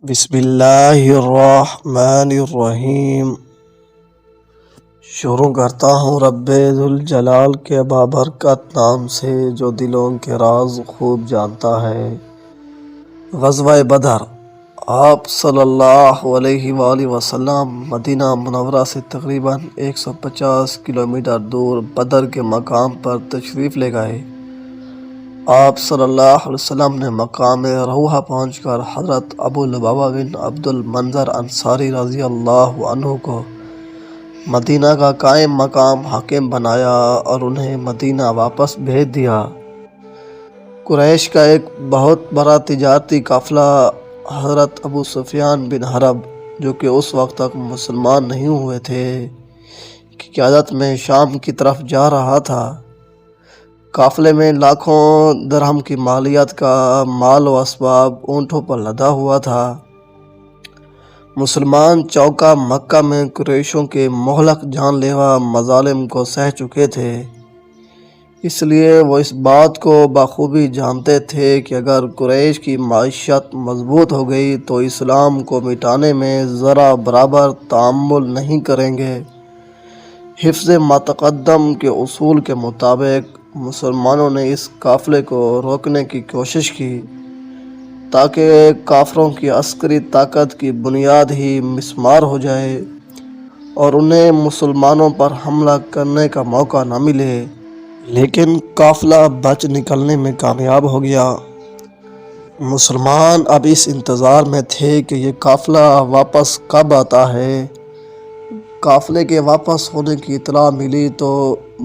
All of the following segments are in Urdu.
بسم اللہ الرحمن الرحیم۔ شروع کرتا ہوں رب ذوالجلال کے بابرکت نام سے جو دلوں کے راز خوب جانتا ہے۔ غزوہ بدر۔ آپ صلی اللہ علیہ وآلہ وسلم مدینہ منورہ سے تقریباً 150 کلومیٹر دور بدر کے مقام پر تشریف لے گئے۔ آپ صلی اللہ علیہ وسلم نے مقام روحہ پہنچ کر حضرت ابو لبابہ بن عبد المنذر انصاری رضی اللہ عنہ کو مدینہ کا قائم مقام حاکم بنایا اور انہیں مدینہ واپس بھیج دیا۔ قریش کا ایک بہت بڑا تجارتی قافلہ حضرت ابو سفیان بن حرب جو کہ اس وقت تک مسلمان نہیں ہوئے تھے کی قیادت میں شام کی طرف جا رہا تھا۔ قافلے میں لاکھوں درہم کی مالیت کا مال و اسباب اونٹوں پر لدا ہوا تھا۔ مسلمان چوکہ مکہ میں قریشوں کے مہلک جان لیوا مظالم کو سہ چکے تھے، اس لیے وہ اس بات کو بخوبی جانتے تھے کہ اگر قریش کی معیشت مضبوط ہو گئی تو اسلام کو مٹانے میں ذرا برابر تحمل نہیں کریں گے۔ حفظ متقدم کے اصول کے مطابق مسلمانوں نے اس قافلے کو روکنے کی کوشش کی تاکہ کافروں کی عسکری طاقت کی بنیاد ہی مسمار ہو جائے اور انہیں مسلمانوں پر حملہ کرنے کا موقع نہ ملے، لیکن قافلہ بچ نکلنے میں کامیاب ہو گیا۔ مسلمان اب اس انتظار میں تھے کہ یہ قافلہ واپس کب آتا ہے۔ قافلے کے واپس ہونے کی اطلاع ملی تو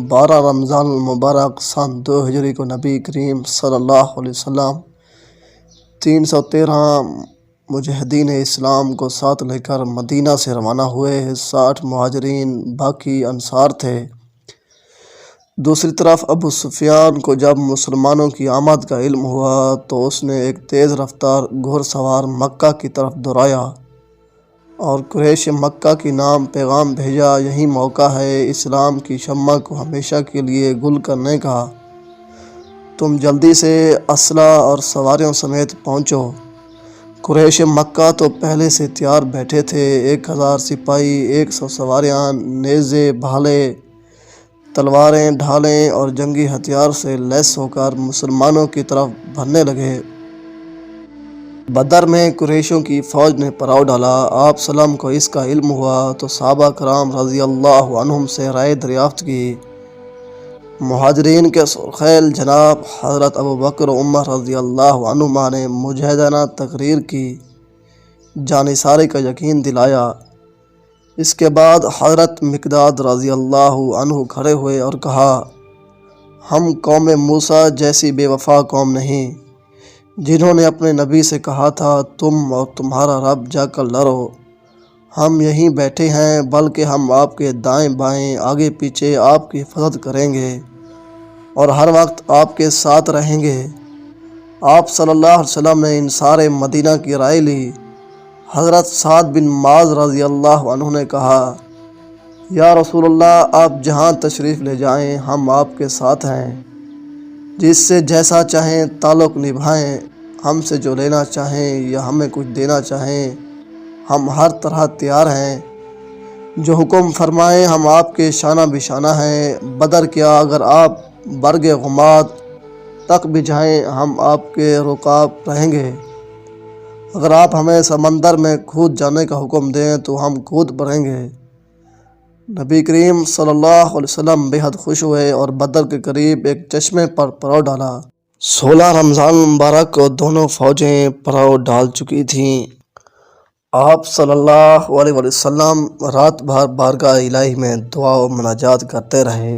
12 رمضان المبارک سن 2 ہجری کو نبی کریم صلی اللہ علیہ وسلم 313 مجاہدین اسلام کو ساتھ لے کر مدینہ سے روانہ ہوئے۔ 60 مہاجرین باقی انصار تھے۔ دوسری طرف ابو سفیان کو جب مسلمانوں کی آمد کا علم ہوا تو اس نے ایک تیز رفتار گھوڑ سوار مکہ کی طرف دوڑایا اور قریش مکہ کی نام پیغام بھیجا، یہی موقع ہے اسلام کی شمع کو ہمیشہ کے لیے گل کرنے کا، تم جلدی سے اسلحہ اور سواریوں سمیت پہنچو۔ قریش مکہ تو پہلے سے تیار بیٹھے تھے۔ 1000 سپاہی، 100 سواریاں، نیزے، بھالے، تلواریں، ڈھالیں اور جنگی ہتھیار سے لیس ہو کر مسلمانوں کی طرف بڑھنے لگے۔ بدر میں قریشوں کی فوج نے پڑاؤ ڈالا۔ آپ سلام کو اس کا علم ہوا تو صحابہ کرام رضی اللہ عنہم سے رائے دریافت کی۔ مہاجرین کے سرخیل جناب حضرت ابو بکر و عمر رضی اللہ عنہما نے مجاہدانہ تقریر کی، جانثاری کا یقین دلایا۔ اس کے بعد حضرت مقداد رضی اللہ عنہ کھڑے ہوئے اور کہا، ہم قوم موسیٰ جیسی بے وفا قوم نہیں جنہوں نے اپنے نبی سے کہا تھا تم اور تمہارا رب جا کر لڑو، ہم یہیں بیٹھے ہیں، بلکہ ہم آپ کے دائیں بائیں آگے پیچھے آپ کی حفاظت کریں گے اور ہر وقت آپ کے ساتھ رہیں گے۔ آپ صلی اللہ علیہ وسلم نے انصار مدینہ کی رائے لی۔ حضرت سعد بن معاذ رضی اللہ عنہ نے کہا، یا رسول اللہ، آپ جہاں تشریف لے جائیں ہم آپ کے ساتھ ہیں، جس سے جیسا چاہیں تعلق نبھائیں، ہم سے جو لینا چاہیں یا ہمیں کچھ دینا چاہیں ہم ہر طرح تیار ہیں، جو حکم فرمائیں ہم آپ کے شانہ بشانہ ہیں۔ بدر کیا اگر آپ برگ غماد تک بھی جائیں ہم آپ کے رکاب رہیں گے، اگر آپ ہمیں سمندر میں کود جانے کا حکم دیں تو ہم کود پڑیں گے۔ نبی کریم صلی اللہ علیہ وسلم بے حد خوش ہوئے اور بدر کے قریب ایک چشمے پر پڑاؤ ڈالا۔ 16 رمضان مبارک کو دونوں فوجیں پڑاؤ ڈال چکی تھیں۔ آپ صلی اللہ علیہ وسلم رات بھر بارگاہ الہی میں دعا و مناجات کرتے رہے۔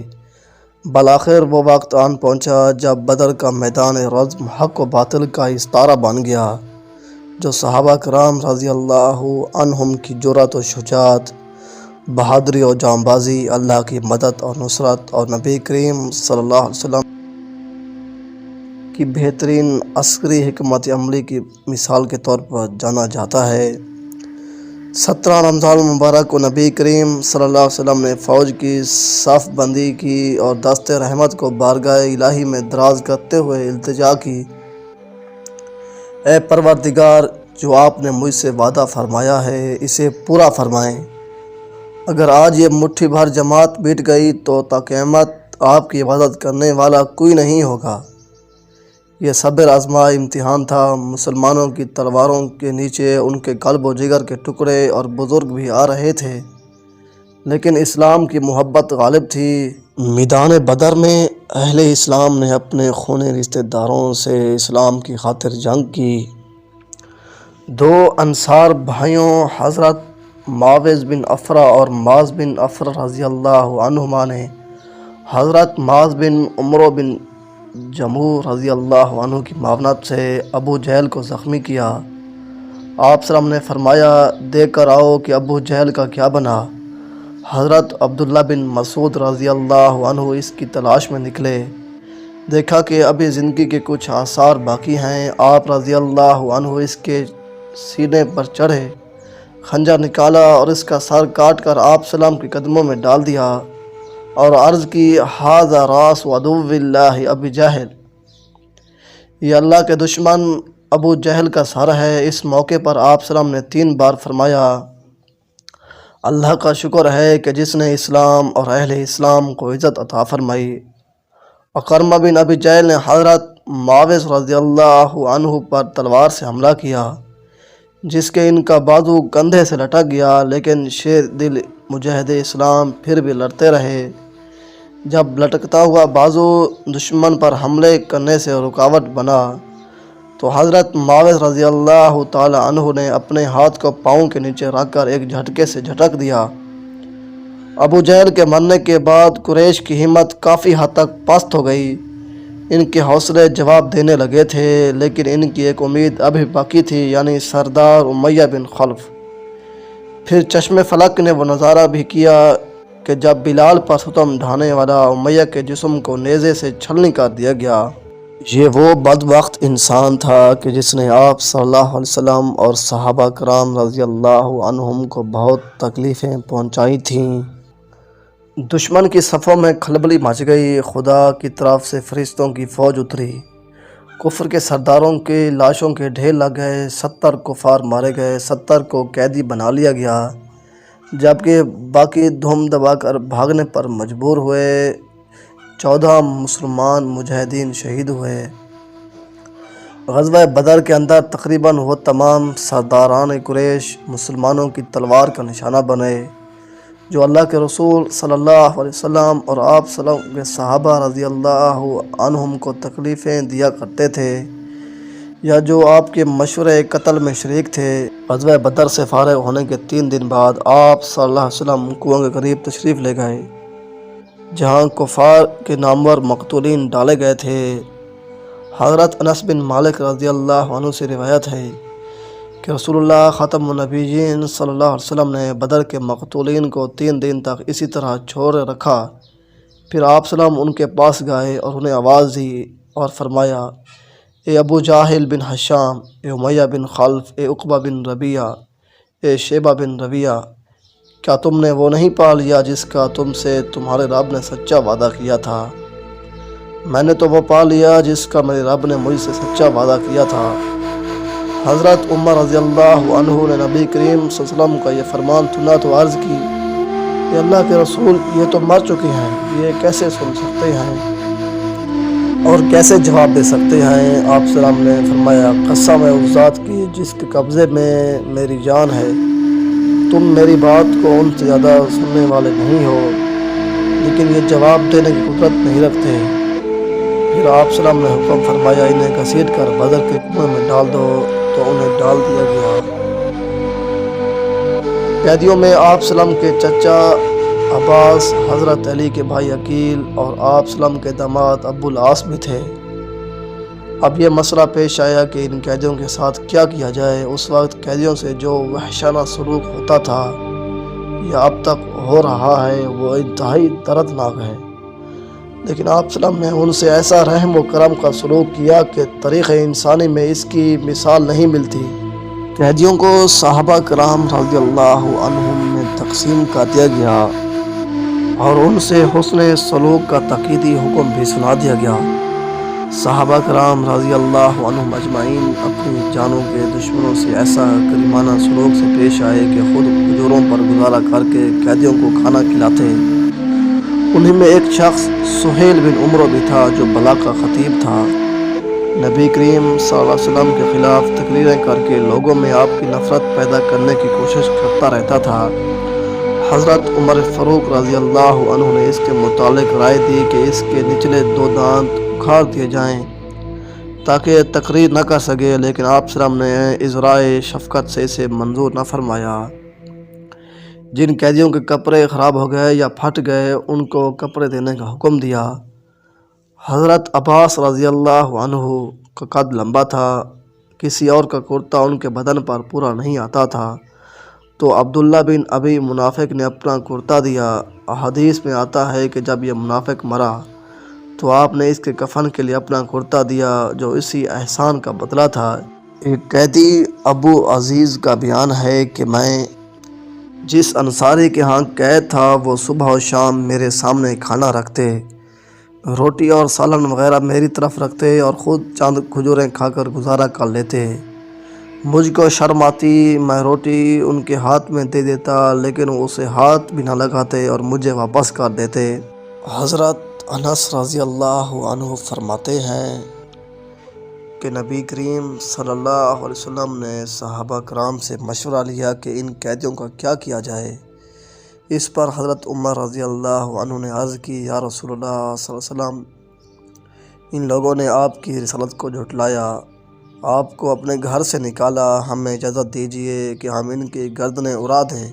بالآخر وہ وقت آن پہنچا جب بدر کا میدان رزم حق و باطل کا استارہ بن گیا، جو صحابہ کرام رضی اللہ عنہم کی جرأت و شجاعت، بہادری اور جانبازی، اللہ کی مدد اور نصرت اور نبی کریم صلی اللہ علیہ وسلم کی بہترین عسکری حکمت عملی کی مثال کے طور پر جانا جاتا ہے۔ 17 رمضان المبارک کو نبی کریم صلی اللہ علیہ وسلم نے فوج کی صف بندی کی اور دست رحمت کو بارگاہ الہی میں دراز کرتے ہوئے التجا کی، اے پروردگار، جو آپ نے مجھ سے وعدہ فرمایا ہے اسے پورا فرمائیں۔ اگر آج یہ مٹھی بھر جماعت بیٹھ گئی تو تا قیامت آپ کی عبادت کرنے والا کوئی نہیں ہوگا۔ یہ صبر آزما امتحان تھا۔ مسلمانوں کی تلواروں کے نیچے ان کے قلب و جگر کے ٹکڑے اور بزرگ بھی آ رہے تھے، لیکن اسلام کی محبت غالب تھی۔ میدان بدر میں اہل اسلام نے اپنے خونی رشتہ داروں سے اسلام کی خاطر جنگ کی۔ دو انصار بھائیوں حضرت معاوض بن افرا اور معاذ بن افرا رضی اللہ عنہما نے حضرت معاذ بن عمرو بن جموح رضی اللہ عنہ کی معاونت سے ابو جہل کو زخمی کیا۔ آپ صلی اللہ علیہ وسلم نے فرمایا، دیکھ کر آؤ کہ ابو جہل کا کیا بنا۔ حضرت عبداللہ بن مسعود رضی اللہ عنہ اس کی تلاش میں نکلے، دیکھا کہ ابھی زندگی کے کچھ آثار باقی ہیں۔ آپ رضی اللہ عنہ اس کے سینے پر چڑھے، خنجر نکالا اور اس کا سر کاٹ کر آپ صلی اللہ علیہ وسلم کے قدموں میں ڈال دیا اور عرض کی، ھذا راس عدو اللہ ابی جہل، یہ اللہ کے دشمن ابو جہل کا سر ہے۔ اس موقع پر آپ صلی اللہ علیہ وسلم نے 3 بار فرمایا، اللہ کا شکر ہے کہ جس نے اسلام اور اہل اسلام کو عزت عطا فرمائی۔ اکرمہ بن ابی جہل نے حضرت معاوض رضی اللہ عنہ پر تلوار سے حملہ کیا، جس کے ان کا بازو کندھے سے لٹک گیا، لیکن شیر دل مجاہد اسلام پھر بھی لڑتے رہے۔ جب لٹکتا ہوا بازو دشمن پر حملے کرنے سے رکاوٹ بنا تو حضرت معاوض رضی اللہ تعالی عنہ نے اپنے ہاتھ کو پاؤں کے نیچے رکھ کر ایک جھٹکے سے جھٹک دیا۔ ابو جہل کے مرنے کے بعد قریش کی ہمت کافی حد تک پست ہو گئی۔ ان کے حوصلے جواب دینے لگے تھے، لیکن ان کی ایک امید ابھی باقی تھی، یعنی سردار امیہ بن خلف۔ پھر چشم فلک نے وہ نظارہ بھی کیا کہ جب بلال پر ستم ڈھانے والا امیہ کے جسم کو نیزے سے چھلنی کر دیا گیا۔ یہ وہ بدبخت انسان تھا کہ جس نے آپ صلی اللہ علیہ وسلم اور صحابہ کرام رضی اللہ عنہم کو بہت تکلیفیں پہنچائی تھیں۔ دشمن کی صفوں میں کھلبلی مچ گئی۔ خدا کی طرف سے فرشتوں کی فوج اتری، کفر کے سرداروں کے لاشوں کے ڈھیر لگ گئے۔ 70 کفار مارے گئے، 70 کو قیدی بنا لیا گیا، جبکہ باقی دھم دبا کر بھاگنے پر مجبور ہوئے۔ 14 مسلمان مجاہدین شہید ہوئے۔ غزوہ بدر کے اندر تقریباً وہ تمام سرداران قریش مسلمانوں کی تلوار کا نشانہ بنے جو اللہ کے رسول صلی اللہ علیہ وسلم اور آپ صلی اللہ علیہ وسلم کے صحابہ رضی اللہ عنہم کو تکلیفیں دیا کرتے تھے، یا جو آپ کے مشورے قتل میں شریک تھے۔ غزوہ بدر سے فارغ ہونے کے 3 دن بعد آپ صلی اللہ علیہ وسلم کنواں کے قریب تشریف لے گئے، جہاں کفار کے نامور مقتولین ڈالے گئے تھے۔ حضرت انس بن مالک رضی اللہ عنہ سے روایت ہے کہ رسول اللہ خاتم النبیین صلی اللہ علیہ وسلم نے بدر کے مقتولین کو 3 دن تک اسی طرح چھوڑے رکھا۔ پھر آپ صلی اللہ علیہ وسلم ان کے پاس گئے اور انہیں آواز دی اور فرمایا، اے ابو جاہل بن ہشام، اے امیہ بن خلف، اے عقبہ بن ربیعہ، اے شیبہ بن ربیعہ، کیا تم نے وہ نہیں پا لیا جس کا تم سے تمہارے رب نے سچا وعدہ کیا تھا؟ میں نے تو وہ پا لیا جس کا میرے رب نے مجھ سے سچا وعدہ کیا تھا۔ حضرت عمر رضی اللہ عنہ نے نبی کریم صلی اللہ علیہ وسلم کا یہ فرمان سنا تو عرض کی، کہ اللہ کے رسول یہ تو مر چکے ہیں، یہ کیسے سن سکتے ہیں اور کیسے جواب دے سکتے ہیں؟ آپ صلی اللہ علیہ وسلم نے فرمایا، قسم ہے اس ذات کی جس کے قبضے میں میری جان ہے، تم میری بات کو ان سے زیادہ سننے والے نہیں ہو، لیکن یہ جواب دینے کی قدرت نہیں رکھتے۔ پھر آپ صلی اللہ علیہ وسلم نے حکم فرمایا، انہیں گھسیٹ کر بدر کے کنویں میں ڈال دو، تو انہیں ڈال دیا گیا۔ قیدیوں میں آپ صلی اللہ علیہ وسلم کے چچا عباس، حضرت علی کے بھائی عقیل اور آپ صلی اللہ علیہ وسلم کے داماد ابو العاص بھی تھے۔ اب یہ مسئلہ پیش آیا کہ ان قیدیوں کے ساتھ کیا کیا جائے۔ اس وقت قیدیوں سے جو وحشانہ سلوک ہوتا تھا یا اب تک ہو رہا ہے وہ انتہائی دردناک ہے، لیکن آپ صلی اللہ علیہ وسلم نے ان سے ایسا رحم و کرم کا سلوک کیا کہ تاریخ انسانی میں اس کی مثال نہیں ملتی۔ قیدیوں کو صحابہ کرام رضی اللہ عنہم میں تقسیم کر دیا گیا اور ان سے حسن سلوک کا تاکیدی حکم بھی سنا دیا گیا۔ صحابہ کرام رضی اللہ عنہم اجمعین اپنی جانوں کے دشمنوں سے ایسا کریمانہ سلوک سے پیش آئے کہ خود کھجوروں پر گزارا کر کے قیدیوں کو کھانا کھلاتے۔ انہیں میں ایک شخص سہیل بن عمرو بھی تھا جو بلاغ کا خطیب تھا۔ نبی کریم صلی اللہ علیہ وسلم کے خلاف تقریریں کر کے لوگوں میں آپ کی نفرت پیدا کرنے کی کوشش کرتا رہتا تھا۔ حضرت عمر فاروق رضی اللہ عنہ نے اس کے متعلق رائے دی کہ اس کے نچلے 2 دانت اکھاڑ دیے جائیں تاکہ تقریر نہ کر سکے، لیکن آپ صلی اللہ علیہ وسلم نے اظہارِ شفقت سے اسے منظور نہ فرمایا۔ جن قیدیوں کے کپڑے خراب ہو گئے یا پھٹ گئے ان کو کپڑے دینے کا حکم دیا۔ حضرت عباس رضی اللہ عنہ کا قد لمبا تھا، کسی اور کا کرتا ان کے بدن پر پورا نہیں آتا تھا، تو عبداللہ بن ابی منافق نے اپنا کرتا دیا۔ حدیث میں آتا ہے کہ جب یہ منافق مرا تو آپ نے اس کے کفن کے لیے اپنا کرتا دیا، جو اسی احسان کا بدلہ تھا۔ ایک قیدی ابو عزیز کا بیان ہے کہ میں جس انصاری کے ہاں قید تھا وہ صبح و شام میرے سامنے کھانا رکھتے، روٹی اور سالن وغیرہ میری طرف رکھتے اور خود چند کھجوریں کھا کر گزارا کر لیتے۔ مجھ کو شرم آتی، میں روٹی ان کے ہاتھ میں دے دیتا لیکن وہ اسے ہاتھ بھی نہ لگاتے اور مجھے واپس کر دیتے۔ حضرت انس رضی اللہ عنہ فرماتے ہیں کہ نبی کریم صلی اللہ علیہ وسلم نے صحابہ کرام سے مشورہ لیا کہ ان قیدیوں کا کیا کیا جائے۔ اس پر حضرت عمر رضی اللہ عنہ نے عرض کی، یا رسول اللہ صلی اللہ علیہ وسلم، ان لوگوں نے آپ کی رسالت کو جھٹلایا، آپ کو اپنے گھر سے نکالا، ہمیں اجازت دیجیے کہ ہم ان کی گردنیں اڑا دیں۔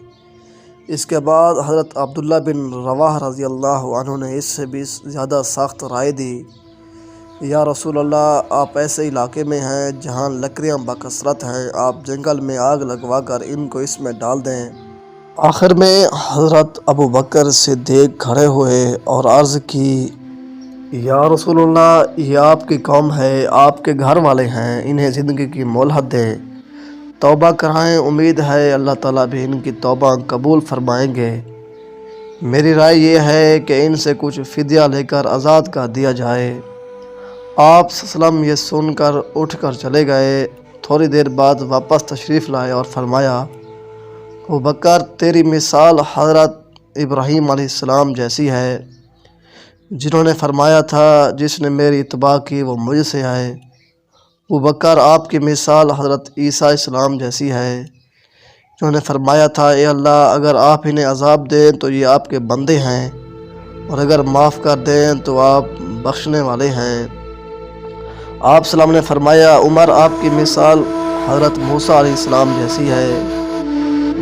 اس کے بعد حضرت عبداللہ بن رواحہ رضی اللہ عنہ نے اس سے بھی زیادہ سخت رائے دی، یا رسول اللہ، آپ ایسے علاقے میں ہیں جہاں لکڑیاں بکثرت ہیں، آپ جنگل میں آگ لگوا کر ان کو اس میں ڈال دیں۔ آخر میں حضرت ابو بکر صدیق کھڑے ہوئے اور عرض کی، یا رسول اللہ، یہ آپ کی قوم ہے، آپ کے گھر والے ہیں، انہیں زندگی کی مہلت دیں، توبہ کرائیں، امید ہے اللہ تعالیٰ بھی ان کی توبہ قبول فرمائیں گے۔ میری رائے یہ ہے کہ ان سے کچھ فدیہ لے کر آزاد کر دیا جائے۔ آپ صلی اللہ علیہ وسلم یہ سن کر اٹھ کر چلے گئے۔ تھوڑی دیر بعد واپس تشریف لائے اور فرمایا، ابو بکر، تیری مثال حضرت ابراہیم علیہ السلام جیسی ہے، جنہوں نے فرمایا تھا جس نے میری اتباع کی وہ مجھ سے آئے۔ ابو بکر، آپ کی مثال حضرت عیسیٰ علیہ السلام جیسی ہے، جنہوں نے فرمایا تھا، اے اللہ، اگر آپ انہیں عذاب دیں تو یہ آپ کے بندے ہیں، اور اگر معاف کر دیں تو آپ بخشنے والے ہیں۔ آپ صلی اللہ علیہ وسلم نے فرمایا، عمر، آپ کی مثال حضرت موسیٰ علیہ السلام جیسی ہے،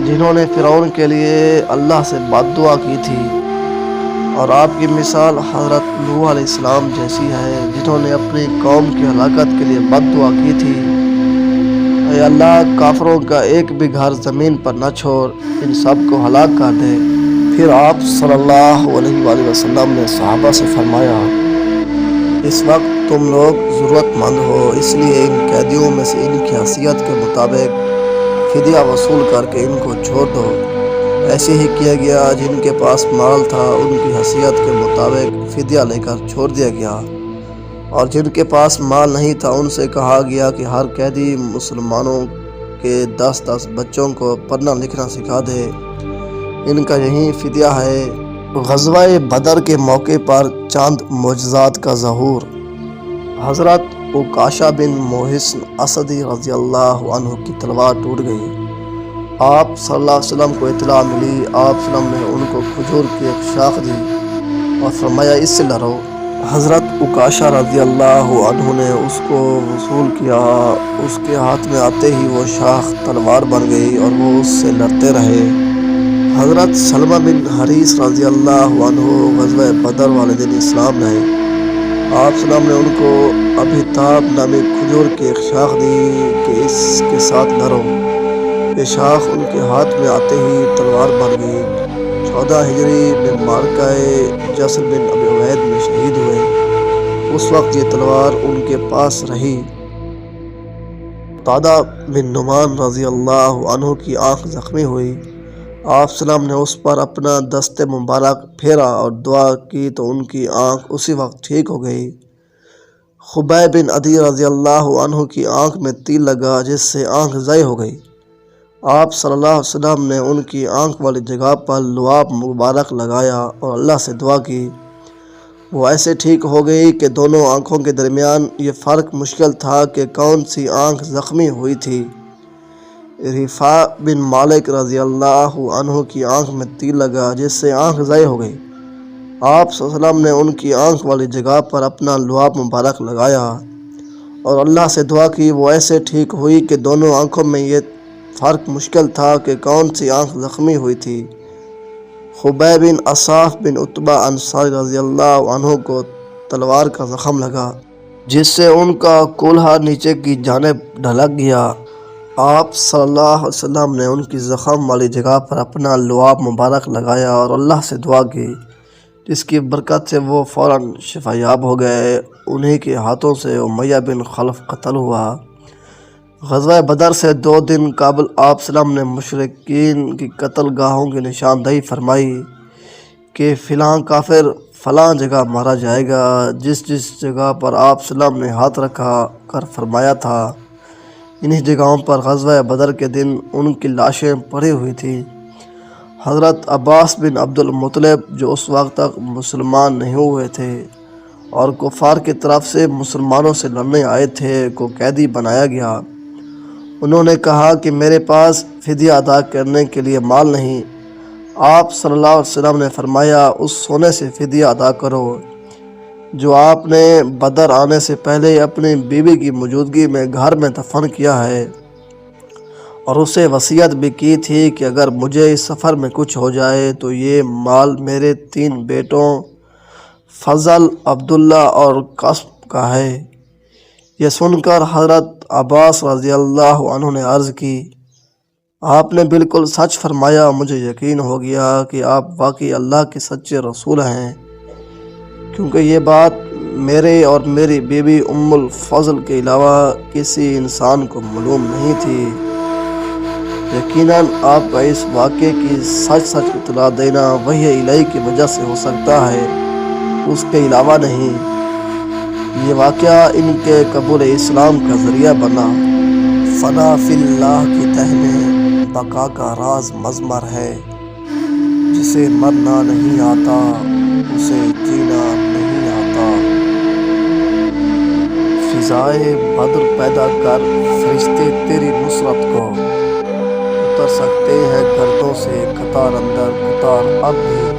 جنہوں نے فرعون کے لیے اللہ سے بد دعا کی تھی، اور آپ کی مثال حضرت نوح علیہ السلام جیسی ہے، جنہوں نے اپنی قوم کی ہلاکت کے لیے بد دعا کی تھی۔ اے اللہ، کافروں کا ایک بھی گھر زمین پر نہ چھوڑ، ان سب کو ہلاک کر دے۔ پھر آپ صلی اللہ علیہ وآلہ وسلم نے صحابہ سے فرمایا، اس وقت تم لوگ ضرورت مند ہو، اس لیے ان قیدیوں میں سے ان کی حیثیت کے مطابق فدیہ وصول کر کے ان کو چھوڑ دو۔ ایسے ہی کیا گیا، جن کے پاس مال تھا ان کی حیثیت کے مطابق فدیہ لے کر چھوڑ دیا گیا، اور جن کے پاس مال نہیں تھا ان سے کہا گیا کہ ہر قیدی مسلمانوں کے 10 بچوں کو پڑھنا لکھنا سکھا دے، ان کا یہی فدیہ ہے۔ غزوہ بدر کے موقع پر چند معجزات کا ظہور۔ حضرت عکاشہ بن محصن اسدی رضی اللہ عنہ کی تلوار ٹوٹ گئی۔ آپ صلی اللہ علیہ وسلم کو اطلاع ملی۔ آپ صلی اللہ علیہ وسلم نے ان کو کھجور کی ایک شاخ دی اور فرمایا، اس سے لڑو۔ حضرت عکاشہ رضی اللہ عنہ نے اس کو وصول کیا، اس کے ہاتھ میں آتے ہی وہ شاخ تلوار بن گئی اور وہ اس سے لڑتے رہے۔ حضرت سلمہ بن حریث رضی اللہ عنہ غزوہ بدر والے دن اسلام لائے۔ آپ صلی اللہ علیہ وسلم نے ان کو ابھیتاب نامی کھجور کی ایک شاخ دی کہ اس کے ساتھ لڑو۔ یہ شاخ ان کے ہاتھ میں آتے ہی تلوار بن گئی۔ 14 ہجری میں معرکہ جسر بن ابی عوید میں شہید ہوئے۔ اس وقت یہ تلوار ان کے پاس رہی۔ قتادہ بن نعمان رضی اللہ عنہ کی آنکھ زخمی ہوئی۔ آپ صلی اللہ علیہ وسلم نے اس پر اپنا دست مبارک پھیرا اور دعا کی تو ان کی آنکھ اسی وقت ٹھیک ہو گئی۔ خبیب بن عدی رضی اللہ عنہ کی آنکھ میں تیر لگا جس سے آنکھ ضائع ہو گئی۔ آپ صلی اللہ علیہ وسلم نے ان کی آنکھ والی جگہ پر لعاب مبارک لگایا اور اللہ سے دعا کی۔ وہ ایسے ٹھیک ہو گئی کہ دونوں آنکھوں کے درمیان یہ فرق مشکل تھا کہ کون سی آنکھ زخمی ہوئی تھی۔ رفاع بن مالک رضی اللہ عنہ کی آنکھ میں تیر لگا جس سے آنکھ ضائع ہو گئی۔ آپ صلی اللہ علیہ وسلم نے ان کی آنکھ والی جگہ پر اپنا لعاب مبارک لگایا اور اللہ سے دعا کی۔ وہ ایسے ٹھیک ہوئی کہ دونوں آنکھوں میں یہ فرق مشکل تھا کہ کون سی آنکھ زخمی ہوئی تھی۔ خبیب بن اصاف بن عتبہ انصاری رضی اللہ عنہ کو تلوار کا زخم لگا جس سے ان کا کولہا نیچے کی جانب ڈھلک گیا۔ آپ صلی اللہ علیہ وسلم نے ان کی زخم والی جگہ پر اپنا لعاب مبارک لگایا اور اللہ سے دعا کی، جس کی برکت سے وہ فوراً شفا یاب ہو گئے۔ انہی کے ہاتھوں سے امیہ بن خلف قتل ہوا۔ غزوہ بدر سے 2 دن قبل آپ صلی اللہ علیہ وسلم نے مشرکین کی قتل گاہوں کی نشاندہی فرمائی کہ فلاں کافر فلاں جگہ مارا جائے گا۔ جس جگہ پر آپ صلی اللہ علیہ وسلم نے ہاتھ رکھا کر فرمایا تھا، انہی جگہوں پر غزوہ بدر کے دن ان کی لاشیں پڑی ہوئی تھیں۔ حضرت عباس بن عبد المطلب جو اس وقت تک مسلمان نہیں ہوئے تھے اور کفار کی طرف سے مسلمانوں سے لڑنے آئے تھے کو قیدی بنایا گیا۔ انہوں نے کہا کہ میرے پاس فدیہ ادا کرنے کے لیے مال نہیں۔ آپ صلی اللہ علیہ وسلم نے فرمایا، اس سونے سے فدیہ ادا کرو جو آپ نے بدر آنے سے پہلے اپنی بیوی کی موجودگی میں گھر میں دفن کیا ہے، اور اسے وصیت بھی کی تھی کہ اگر مجھے اس سفر میں کچھ ہو جائے تو یہ مال میرے 3 بیٹوں فضل، عبداللہ اور قاسم کا ہے۔ یہ سن کر حضرت عباس رضی اللہ عنہ نے عرض کی، آپ نے بالکل سچ فرمایا، مجھے یقین ہو گیا کہ آپ واقعی اللہ کے سچے رسول ہیں، کیونکہ یہ بات میرے اور میری بیوی ام الفضل کے علاوہ کسی انسان کو معلوم نہیں تھی۔ یقیناً آپ کا اس واقعے کی سچ اطلاع دینا وحی الہی کی وجہ سے ہو سکتا ہے، اس کے علاوہ نہیں۔ یہ واقعہ ان کے قبول اسلام کا ذریعہ بنا۔ فنا فی اللہ کی تہ میں بقا کا راز مضمر ہے، جسے مرنا نہیں آتا اسے جینا نہیں آتا۔ فضائے بدر پیدا کر فرشتے تیری نصرت کو، اتر سکتے ہیں گردوں سے قطار اندر قطار اب بھی۔